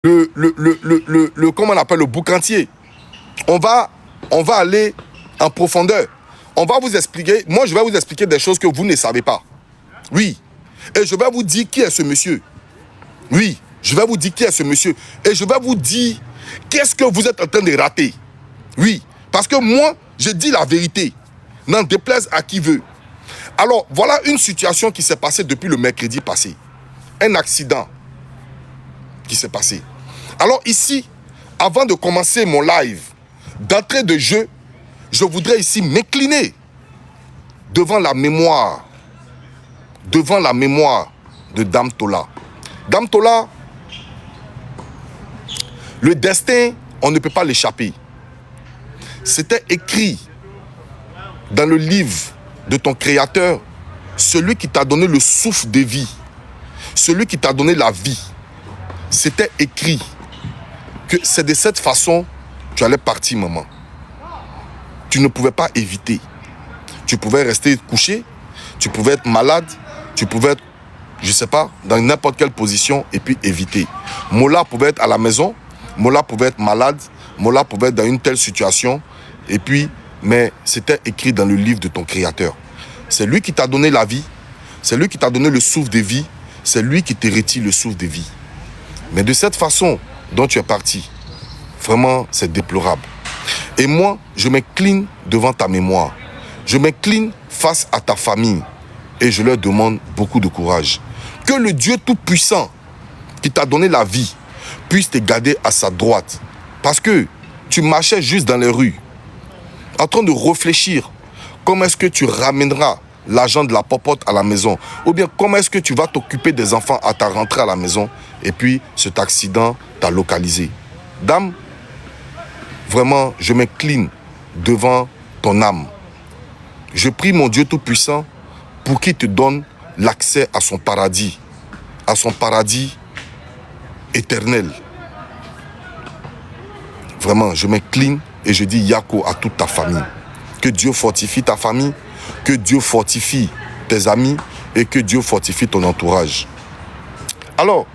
comment on appelle, le boucantier. On va aller en profondeur. On va vous expliquer, moi je vais vous expliquer des choses que vous ne savez pas. Oui. Et je vais vous dire qui est ce monsieur. Oui. Je vais vous dire qui est ce monsieur. Et je vais vous dire qu'est-ce que vous êtes en train de rater. Oui. Parce que moi, je dis la vérité. N'en déplaise à qui veut. Alors, voilà une situation qui s'est passée depuis le mercredi passé. Un accident qui s'est passé. Alors ici, avant de commencer mon live, d'entrée de jeu, je voudrais ici m'incliner devant la mémoire de Dame Tola. Dame Tola, le destin, on ne peut pas l'échapper. C'était écrit dans le livre de ton Créateur, celui qui t'a donné le souffle de vie, celui qui t'a donné la vie. C'était écrit que c'est de cette façon que tu allais partir, maman. Tu ne pouvais pas éviter. Tu pouvais rester couché, tu pouvais être malade, tu pouvais être, je ne sais pas, dans n'importe quelle position et puis éviter. Mola pouvait être à la maison, Mola pouvait être malade, Mola pouvait être dans une telle situation et puis, mais c'était écrit dans le livre de ton Créateur. C'est lui qui t'a donné la vie, c'est lui qui t'a donné le souffle de vie, c'est lui qui te retire le souffle de vie. Mais de cette façon dont tu es parti, vraiment, c'est déplorable. Et moi, je m'incline devant ta mémoire. Je m'incline face à ta famille. Et je leur demande beaucoup de courage. Que le Dieu Tout-Puissant qui t'a donné la vie puisse te garder à sa droite. Parce que tu marchais juste dans les rues, en train de réfléchir. Comment est-ce que tu ramèneras l'argent de la popote à la maison? Ou bien comment est-ce que tu vas t'occuper des enfants à ta rentrée à la maison? Et puis cet accident t'a localisé. Dame, vraiment, je m'incline devant ton âme. Je prie mon Dieu Tout-Puissant pour qu'il te donne l'accès à son paradis éternel. Vraiment, je m'incline et je dis Yako à toute ta famille. Que Dieu fortifie ta famille, que Dieu fortifie tes amis et que Dieu fortifie ton entourage. Alors,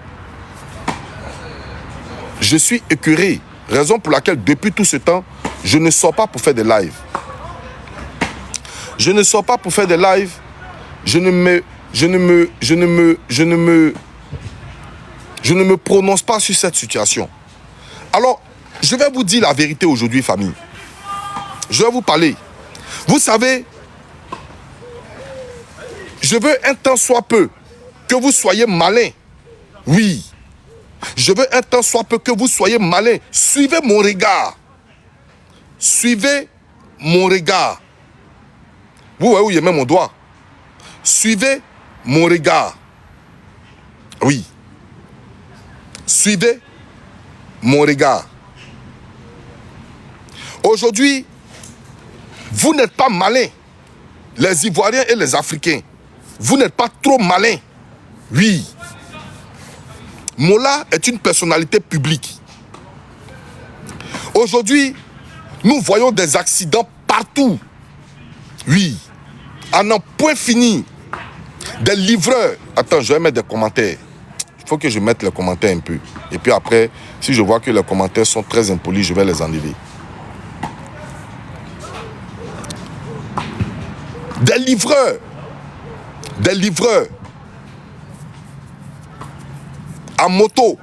je suis écœuré, raison pour laquelle depuis tout ce temps, je ne sors pas pour faire des lives. Je ne sors pas pour faire des lives, je ne me prononce pas sur cette situation. Alors, je vais vous dire la vérité aujourd'hui, famille. Je vais vous parler. Vous savez, je veux un temps soit peu que vous soyez malin. Oui. Je veux un temps soit peu que vous soyez malin. Suivez mon regard. Suivez mon regard. Vous voyez où il y a même mon doigt. Suivez mon regard. Oui. Suivez mon regard. Aujourd'hui, vous n'êtes pas malins. Les Ivoiriens et les Africains. Vous n'êtes pas trop malins. Oui. Mola est une personnalité publique. Aujourd'hui, nous voyons des accidents partout. Oui. À n'en point fini. Des livreurs. Attends, je vais mettre des commentaires. Il faut que je mette les commentaires un peu. Et puis après, si je vois que les commentaires sont très impolis, je vais les enlever. Des livreurs à moto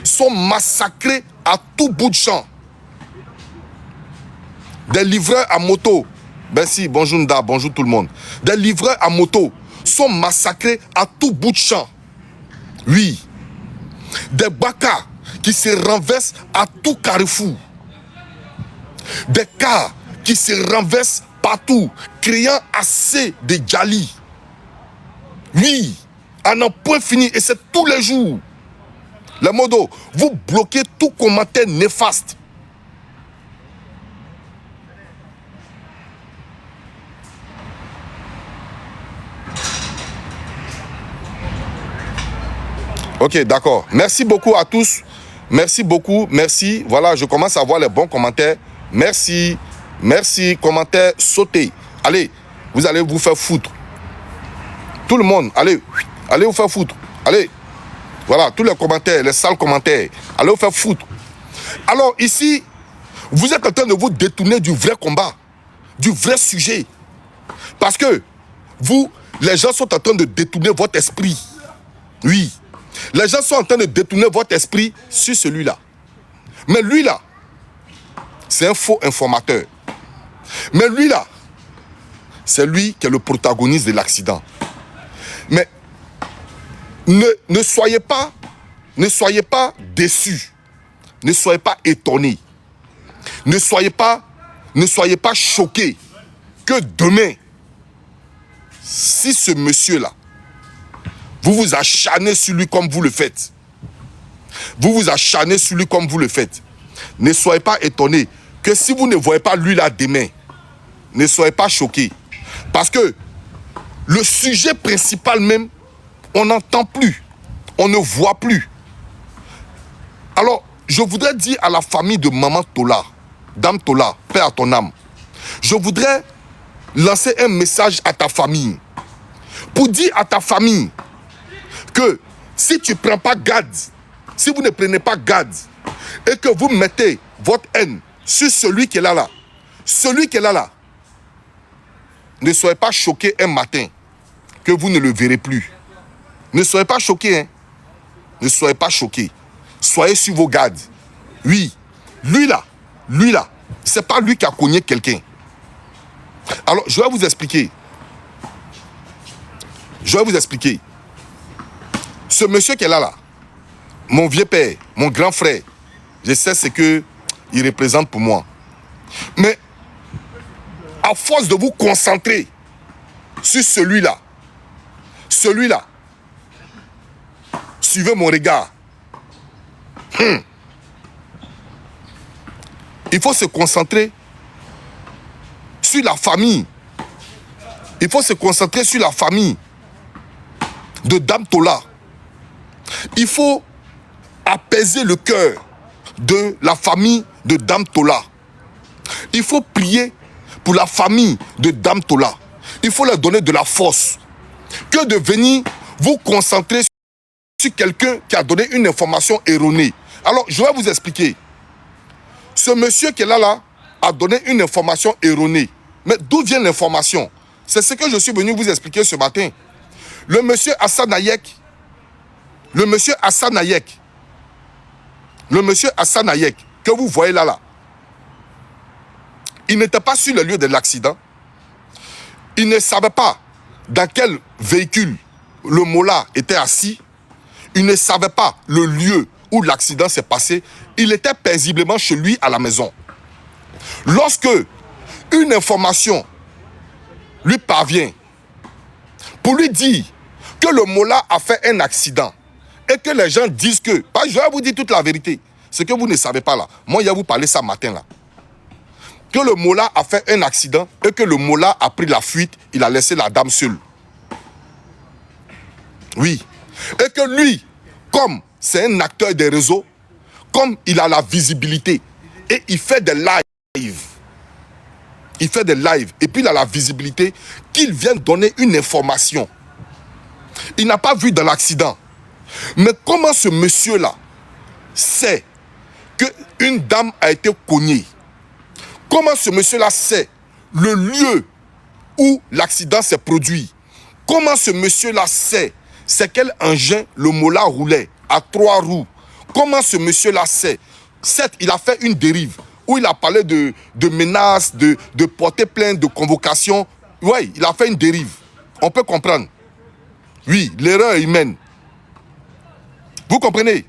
sont massacrés à tout bout de champ. Des livreurs à moto, merci, bonjour Nda, bonjour tout le monde. Des livreurs à moto sont massacrés à tout bout de champ. Oui. Des bakas qui se renversent à tout carrefour. Des cars qui se renversent partout, créant assez de Djali. Oui, à n'en point fini, et c'est tous les jours. Le modo, vous bloquez tout commentaire néfaste. Ok, d'accord. Merci beaucoup à tous. Merci beaucoup, merci. Voilà, je commence à voir les bons commentaires. Merci, merci. Commentaires sautés. Allez, vous allez vous faire foutre. Tout le monde, allez, allez vous faire foutre. Allez. Voilà, tous les commentaires, les sales commentaires. Allez vous faire foutre. Alors ici, vous êtes en train de vous détourner du vrai combat, du vrai sujet. Parce que vous, les gens sont en train de détourner votre esprit. Oui. Les gens sont en train de détourner votre esprit sur celui-là. Mais lui là, c'est un faux informateur. Mais lui là, c'est lui qui est le protagoniste de l'accident. Mais ne soyez pas déçus. Ne soyez pas étonnés. Ne soyez pas choqués que demain, si ce monsieur-là, vous vous acharnez sur lui comme vous le faites. Vous vous acharnez sur lui comme vous le faites. Ne soyez pas étonnés que si vous ne voyez pas lui là demain, ne soyez pas choqués. Parce que le sujet principal même, on n'entend plus. On ne voit plus. Alors, je voudrais dire à la famille de Maman Tola, Dame Tola, paix à ton âme. Je voudrais lancer un message à ta famille. Pour dire à ta famille que si tu ne prends pas garde, si vous ne prenez pas garde et que vous mettez votre haine sur celui qui est là, celui qui est là, ne soyez pas choqués un matin que vous ne le verrez plus. Ne soyez pas choqués, hein. Ne soyez pas choqués. Soyez sur vos gardes. Oui, lui là, c'est pas lui qui a cogné quelqu'un. Alors, je vais vous expliquer. Ce monsieur qui est là, mon vieux père, mon grand frère, je sais ce qu'il représente pour moi. Mais, à force de vous concentrer sur celui-là, suivez mon regard. Il faut se concentrer sur la famille. Il faut se concentrer sur la famille de Dame Tola. Il faut apaiser le cœur de la famille de Dame Tola. Il faut prier pour la famille de Dame Tola. Il faut leur donner de la force. Que de venir vous concentrer sur quelqu'un qui a donné une information erronée. Alors, je vais vous expliquer. Ce monsieur qui est là a donné une information erronée. Mais d'où vient l'information? C'est ce que je suis venu vous expliquer ce matin. Le monsieur Hassan Hayek, que vous voyez là, il n'était pas sur le lieu de l'accident. Il ne savait pas dans quel véhicule le Mollah était assis. Il ne savait pas le lieu où l'accident s'est passé. Il était paisiblement chez lui à la maison. Lorsque une information lui parvient pour lui dire que le Mollah a fait un accident et que les gens disent que... Je vais vous dire toute la vérité. Ce que vous ne savez pas là. Moi, je vais vous parler ça matin là. Que le Mollah a fait un accident et que le Mollah a pris la fuite, il a laissé la dame seule. Oui. Et que lui, comme c'est un acteur des réseaux, comme il a la visibilité et il fait des lives. Il fait des lives et puis il a la visibilité qu'il vient donner une information. Il n'a pas vu dans l'accident. Mais comment ce monsieur-là sait qu'une dame a été cognée? Comment ce monsieur-là sait le lieu où l'accident s'est produit? Comment ce monsieur-là sait c'est quel engin le Mollah roulait à 3 roues? Comment ce monsieur-là sait? Certes, il a fait une dérive où il a parlé de menaces, de porter plainte, de convocation. Oui, il a fait une dérive. On peut comprendre. Oui, l'erreur est humaine. Vous comprenez?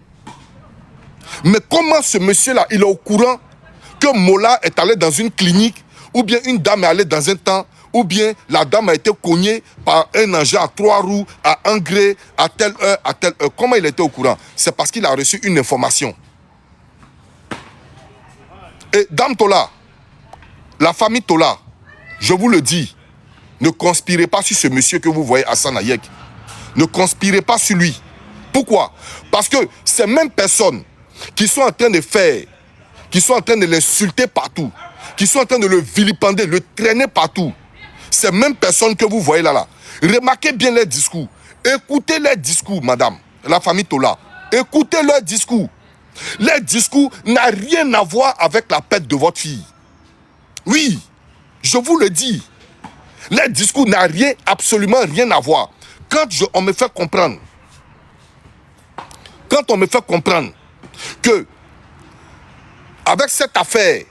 Mais comment ce monsieur-là, il est au courant que Mollah est allé dans une clinique, ou bien une dame est allée dans un temps, ou bien la dame a été cognée par un engin à 3 roues, à 1 gré, à telle heure, à telle heure. Comment il était au courant? C'est parce qu'il a reçu une information. Et Dame Tola, la famille Tola, je vous le dis, ne conspirez pas sur ce monsieur que vous voyez, Hassan Hayek. Ne conspirez pas sur lui. Pourquoi? Parce que ces mêmes personnes qui sont en train de faire, qui sont en train de l'insulter partout, qui sont en train de le vilipender, le traîner partout, ces mêmes personnes que vous voyez là, remarquez bien les discours. Écoutez les discours, madame. la famille Tola. Écoutez leur discours. Leur discours n'a rien à voir avec la perte de votre fille. Oui, je vous le dis. Leur discours n'a absolument rien à voir. Quand on me fait comprendre, que avec cette affaire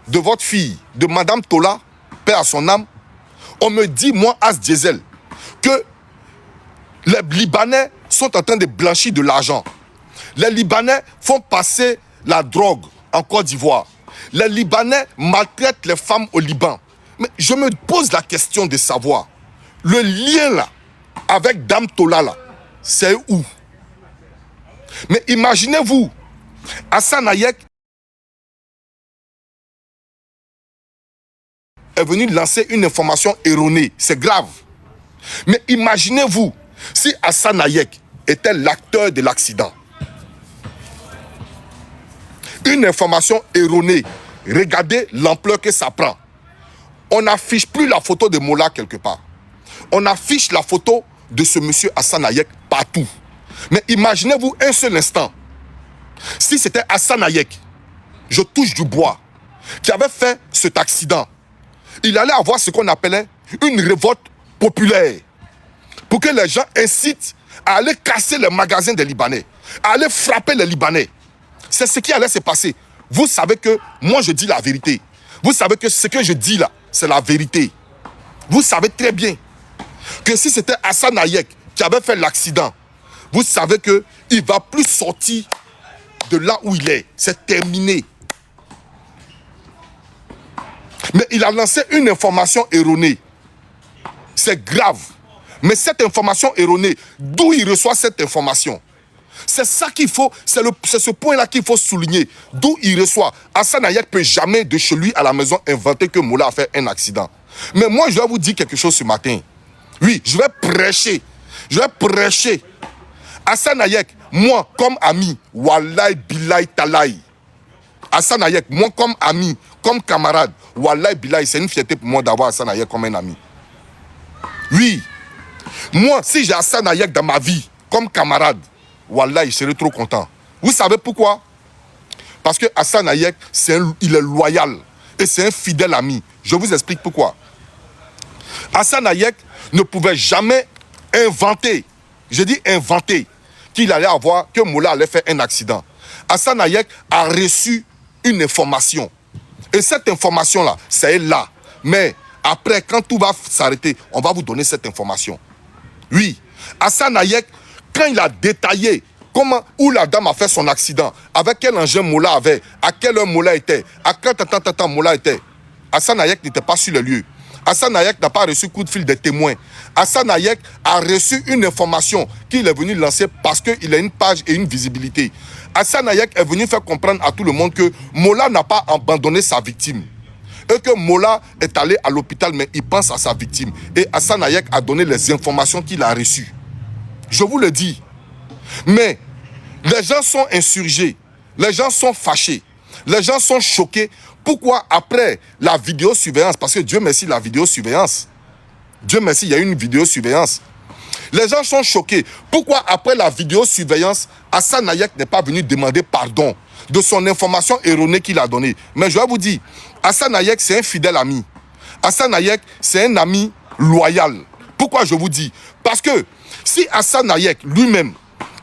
de votre fille, de Madame Tola, paix à son âme, on me dit, moi, As Diesel, que les Libanais sont en train de blanchir de l'argent. Les Libanais font passer la drogue en Côte d'Ivoire. Les Libanais maltraitent les femmes au Liban. Mais je me pose la question de savoir, le lien là, avec Dame Tola là, c'est où? Mais imaginez-vous, Hassan Hayek est venu lancer une information erronée. C'est grave. Mais imaginez-vous, si Hassan Hayek était l'acteur de l'accident. Une information erronée. Regardez l'ampleur que ça prend. On n'affiche plus la photo de Mollah quelque part. On affiche la photo de ce monsieur Hassan Hayek partout. Mais imaginez-vous un seul instant. Si c'était Hassan Hayek, je touche du bois, qui avait fait cet accident, il allait avoir ce qu'on appelait une révolte populaire. Pour que les gens incitent à aller casser les magasins des Libanais, à aller frapper les Libanais. C'est ce qui allait se passer. Vous savez que moi je dis la vérité. Vous savez que ce que je dis là, c'est la vérité. Vous savez très bien que si c'était Hassan Hayek qui avait fait l'accident, vous savez qu'il ne va plus sortir de là où il est. C'est terminé. Mais il a lancé une information erronée. C'est grave. Mais cette information erronée, d'où il reçoit cette information? C'est ça qu'il faut, c'est ce point-là qu'il faut souligner. D'où il reçoit. Hassan Hayek ne peut jamais de chez lui à la maison inventer que Mollah a fait un accident. Mais moi, je vais vous dire quelque chose ce matin. Oui, je vais prêcher. Je vais prêcher. Hassan Hayek, moi, comme ami, Wallahi Billahi Talahi. Hassan Hayek, moi, comme ami, comme camarade, Wallahi Billahi, c'est une fierté pour moi d'avoir Hassan Hayek comme un ami. Oui. Moi, si j'ai Hassan Hayek dans ma vie, comme camarade, Wallahi, je serais trop content. Vous savez pourquoi? Parce que Hassan Hayek, il est loyal. Et c'est un fidèle ami. Je vous explique pourquoi. Hassan Hayek ne pouvait jamais inventer, je dis inventer, qu'il allait avoir, que Mollah allait faire un accident. Hassan Hayek a reçu une information. Et cette information-là, c'est là. Mais après, quand tout va s'arrêter, on va vous donner cette information. Oui, Hassan Hayek, quand il a détaillé où la dame a fait son accident, avec quel engin Mollah avait, à quelle heure Mollah était, à quel temps Mollah était, Hassan Hayek n'était pas sur le lieu. Hassan Hayek n'a pas reçu coup de fil des témoins. Hassan Hayek a reçu une information qu'il est venu lancer parce qu'il a une page et une visibilité. Hassan Hayek est venu faire comprendre à tout le monde que Mollah n'a pas abandonné sa victime. Et que Mollah est allé à l'hôpital, mais il pense à sa victime. Et Hassan Hayek a donné les informations qu'il a reçues. Je vous le dis. Mais les gens sont insurgés. Les gens sont fâchés. Les gens sont choqués. Pourquoi après la vidéosurveillance? Parce que Dieu merci, la vidéosurveillance. Dieu merci, il y a une vidéosurveillance. Les gens sont choqués. Pourquoi après la vidéosurveillance, Hassan Hayek n'est pas venu demander pardon de son information erronée qu'il a donnée? Mais je vais vous dire, Hassan Hayek, c'est un fidèle ami. Hassan Hayek, c'est un ami loyal. Pourquoi je vous dis? Parce que si Hassan Hayek lui-même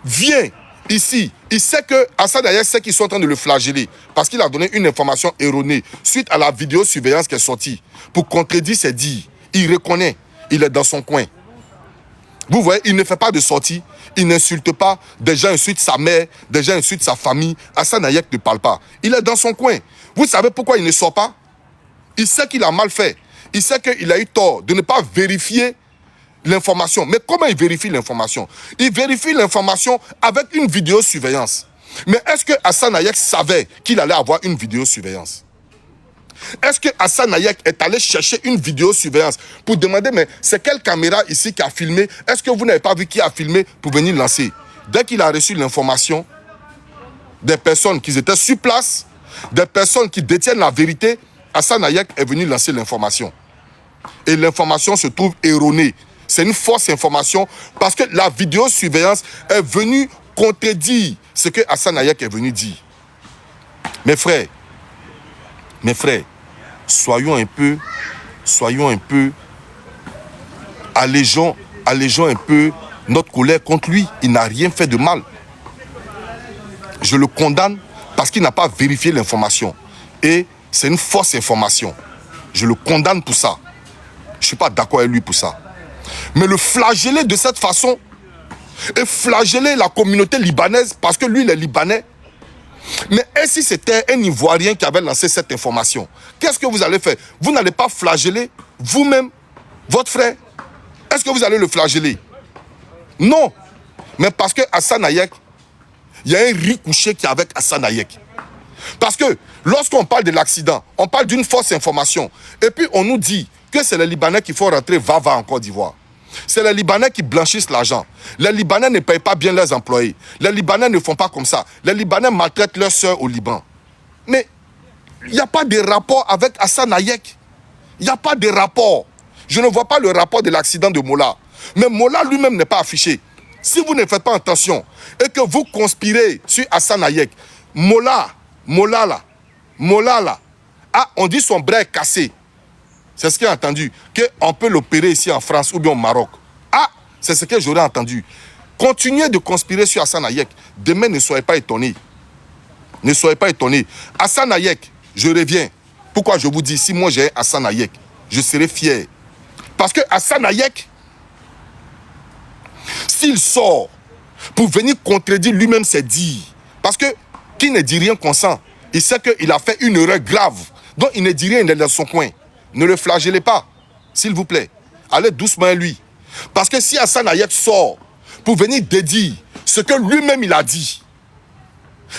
vient ici, il sait que Hassan Hayek sait qu'ils sont en train de le flageller parce qu'il a donné une information erronée suite à la vidéosurveillance qui est sortie pour contredire ses dires. Il reconnaît, il est dans son coin. Vous voyez, il ne fait pas de sortie, il n'insulte pas, des gens insultent sa mère, des gens insultent sa famille. Hassan Hayek ne parle pas. Il est dans son coin. Vous savez pourquoi il ne sort pas? Il sait qu'il a mal fait. Il sait qu'il a eu tort de ne pas vérifier l'information. Mais comment il vérifie l'information? Il vérifie l'information avec une vidéosurveillance. Mais est-ce que Hassan Hayek savait qu'il allait avoir une vidéosurveillance? Est-ce que Hassan Hayek est allé chercher une vidéosurveillance pour demander, mais c'est quelle caméra ici qui a filmé? Est-ce que vous n'avez pas vu qui a filmé pour venir lancer? Dès qu'il a reçu l'information des personnes qui étaient sur place, des personnes qui détiennent la vérité, Hassan Hayek est venu lancer l'information. Et l'information se trouve erronée. c'est une fausse information parce que la vidéosurveillance est venue contredire ce que Hassan Hayek est venu dire. Mes frères, soyons un peu, allégeons un peu notre colère contre lui. Il n'a rien fait de mal. Je le condamne parce qu'il n'a pas vérifié l'information. Et c'est une fausse information. Je le condamne pour ça. Je ne suis pas d'accord avec lui pour ça. Mais le flageller de cette façon et flageller la communauté libanaise parce que lui, il est libanais. Mais et si c'était un Ivoirien qui avait lancé cette information? Qu'est-ce que vous allez faire? Vous n'allez pas flageller vous-même, votre frère? Est-ce que vous allez le flageller? Non. Mais parce que Hassan Hayek, il y a un riz couché qui est avec Hassan Hayek. Parce que lorsqu'on parle de l'accident, on parle d'une fausse information. Et puis on nous dit que c'est les Libanais qui font rentrer va-va en Côte d'Ivoire. C'est les Libanais qui blanchissent l'argent. Les Libanais ne payent pas bien leurs employés. Les Libanais ne font pas comme ça. Les Libanais maltraitent leurs sœurs au Liban. Mais il n'y a pas de rapport avec Hassan Hayek. Il n'y a pas de rapport. Je ne vois pas le rapport de l'accident de Mola. Mais Mola lui-même n'est pas affiché. Si vous ne faites pas attention et que vous conspirez sur Hassan Hayek, Mola là, ah, on dit son bras est cassé. C'est ce qu'il a entendu. Qu'on peut l'opérer ici en France ou bien au Maroc. Ah, c'est ce que j'aurais entendu. Continuez de conspirer sur Hassan Hayek. Demain, ne soyez pas étonnés. Ne soyez pas étonnés. Hassan Hayek, je reviens. Pourquoi je vous dis, si moi j'ai Hassan Hayek, je serai fier. Parce que Hassan Hayek, s'il sort pour venir contredire lui-même ses dires, parce que qui ne dit rien consent, il sait qu'il a fait une erreur grave, donc il ne dit rien, il est dans son coin. Ne le flagellez pas, s'il vous plaît. Allez doucement à lui. Parce que si Hassan Hayek sort pour venir dédire ce que lui-même il a dit,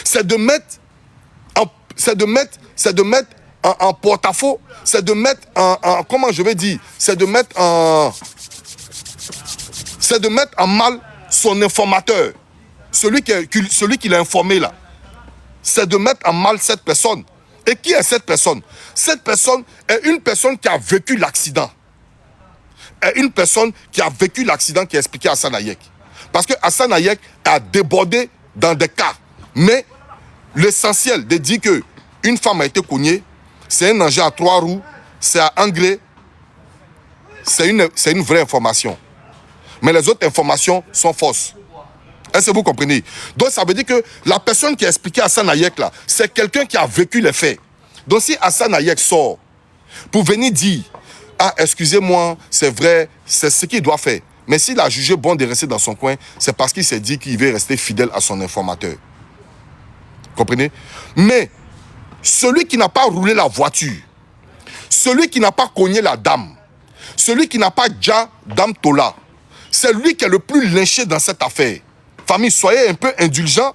c'est de mettre en porte-à-faux, c'est de mettre en comment je vais dire, c'est de mettre en mal son informateur, celui qui l'a informé là. C'est de mettre en mal cette personne. Et qui est cette personne? Cette personne est une personne qui a vécu l'accident. Est une personne qui a vécu l'accident qui a expliqué à Hassan Hayek. Parce que Hassan Hayek a débordé dans des cas. Mais l'essentiel de dire qu'une femme a été cognée, c'est un engin à 3 roues, c'est à engrais, c'est une vraie information. Mais les autres informations sont fausses. Est-ce que vous comprenez? Donc ça veut dire que la personne qui a expliqué à Hassan Hayek là, c'est quelqu'un qui a vécu les faits. Donc si Hassan Hayek sort pour venir dire, ah excusez-moi, c'est vrai, c'est ce qu'il doit faire. Mais s'il a jugé bon de rester dans son coin, c'est parce qu'il s'est dit qu'il veut rester fidèle à son informateur. Comprenez? Mais celui qui n'a pas roulé la voiture, celui qui n'a pas cogné la dame, celui qui n'a pas déjà dame Tola, c'est lui qui est le plus lynché dans cette affaire. Famille, soyez un peu indulgents.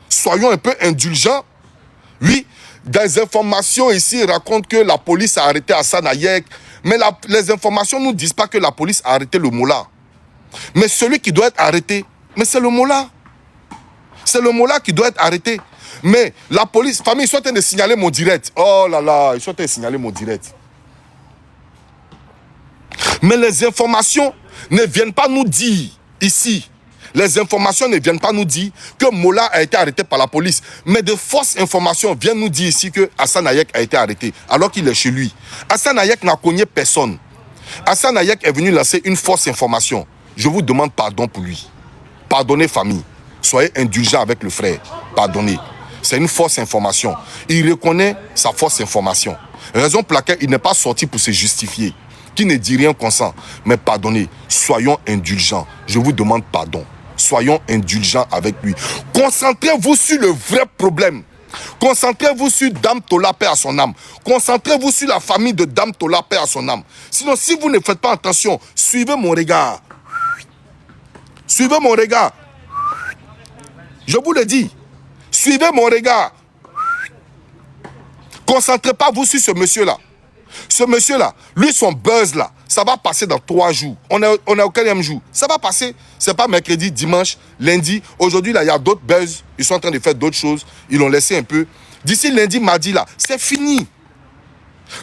Soyons un peu indulgents. Oui, des informations ici racontent que la police a arrêté Hassan Hayek. Mais les informations ne nous disent pas que la police a arrêté le Mola. Mais celui qui doit être arrêté, mais c'est le Mola. C'est le Mola qui doit être arrêté. Mais la police, famille, ils sont en train de signaler mon direct. Oh là là, ils sont en train de signaler mon direct. Mais les informations ne viennent pas nous dire ici. Les informations ne viennent pas nous dire que Mola a été arrêté par la police. Mais de fausses informations viennent nous dire ici que Hassan Hayek a été arrêté alors qu'il est chez lui. Hassan Hayek n'a cogné personne. Hassan Hayek est venu lancer une fausse information. Je vous demande pardon pour lui. Pardonnez famille. Soyez indulgents avec le frère. Pardonnez. C'est une fausse information. Il reconnaît sa fausse information. Raison pour laquelle il n'est pas sorti pour se justifier. Qui ne dit rien consent. Mais pardonnez. Soyons indulgents. Je vous demande pardon. Soyons indulgents avec lui. Concentrez-vous sur le vrai problème. Concentrez-vous sur Dame Tola, paix à son âme. Concentrez-vous sur la famille de Dame Tola, paix à son âme. Sinon, si vous ne faites pas attention, suivez mon regard. Suivez mon regard. Je vous le dis. Suivez mon regard. Concentrez pas vous sur ce monsieur-là. Ce monsieur-là, lui, son buzz là, ça va passer dans 3 jours. On est au 4e jour. Ça va passer, c'est pas mercredi, dimanche, lundi. Aujourd'hui, là, il y a d'autres buzz. Ils sont en train de faire d'autres choses. Ils l'ont laissé un peu. D'ici lundi, mardi, là, c'est fini.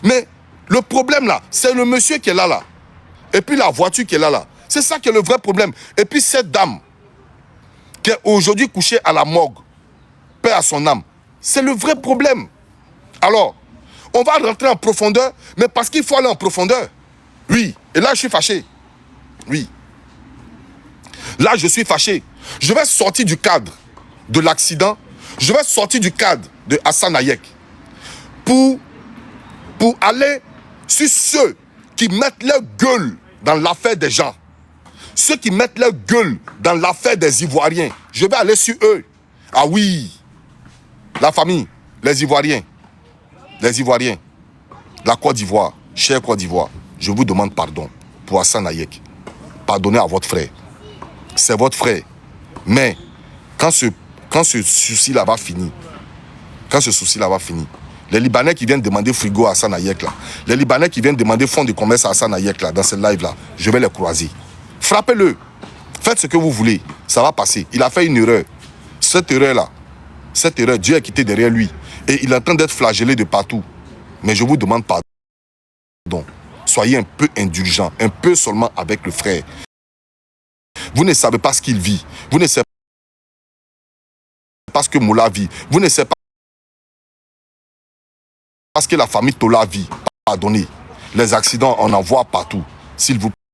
Mais le problème, là, c'est le monsieur qui est là. Et puis la voiture qui est là, c'est ça qui est le vrai problème. Et puis cette dame qui est aujourd'hui couchée à la morgue, paix à son âme, c'est le vrai problème. Alors, on va rentrer en profondeur, mais parce qu'il faut aller en profondeur. Oui, et là je suis fâché. Oui. Là je suis fâché. Je vais sortir du cadre de l'accident. Je vais sortir du cadre de Hassan Hayek pour aller sur ceux qui mettent leur gueule dans l'affaire des gens. Ceux qui mettent leur gueule dans l'affaire des Ivoiriens. Je vais aller sur eux. Ah oui, la famille, les Ivoiriens, la Côte d'Ivoire, chère Côte d'Ivoire, je vous demande pardon pour Hassan Hayek. Pardonnez à votre frère. C'est votre frère. Mais quand ce souci-là va finir, les Libanais qui viennent demander frigo à Hassan Hayek là, les Libanais qui viennent demander fonds de commerce à Hassan Hayek là, dans ce live-là, je vais les croiser. Frappez-le. Faites ce que vous voulez. Ça va passer. Il a fait une erreur. Cette erreur, Dieu a quitté derrière lui. Et il est en train d'être flagellé de partout. Mais je vous demande pardon. Soyez un peu indulgents, un peu seulement avec le frère. Vous ne savez pas ce qu'il vit. Vous ne savez pas ce que Moula vit. Vous ne savez pas ce que la famille Tola vit. Pardonnez. Les accidents, on en voit partout. S'il vous plaît.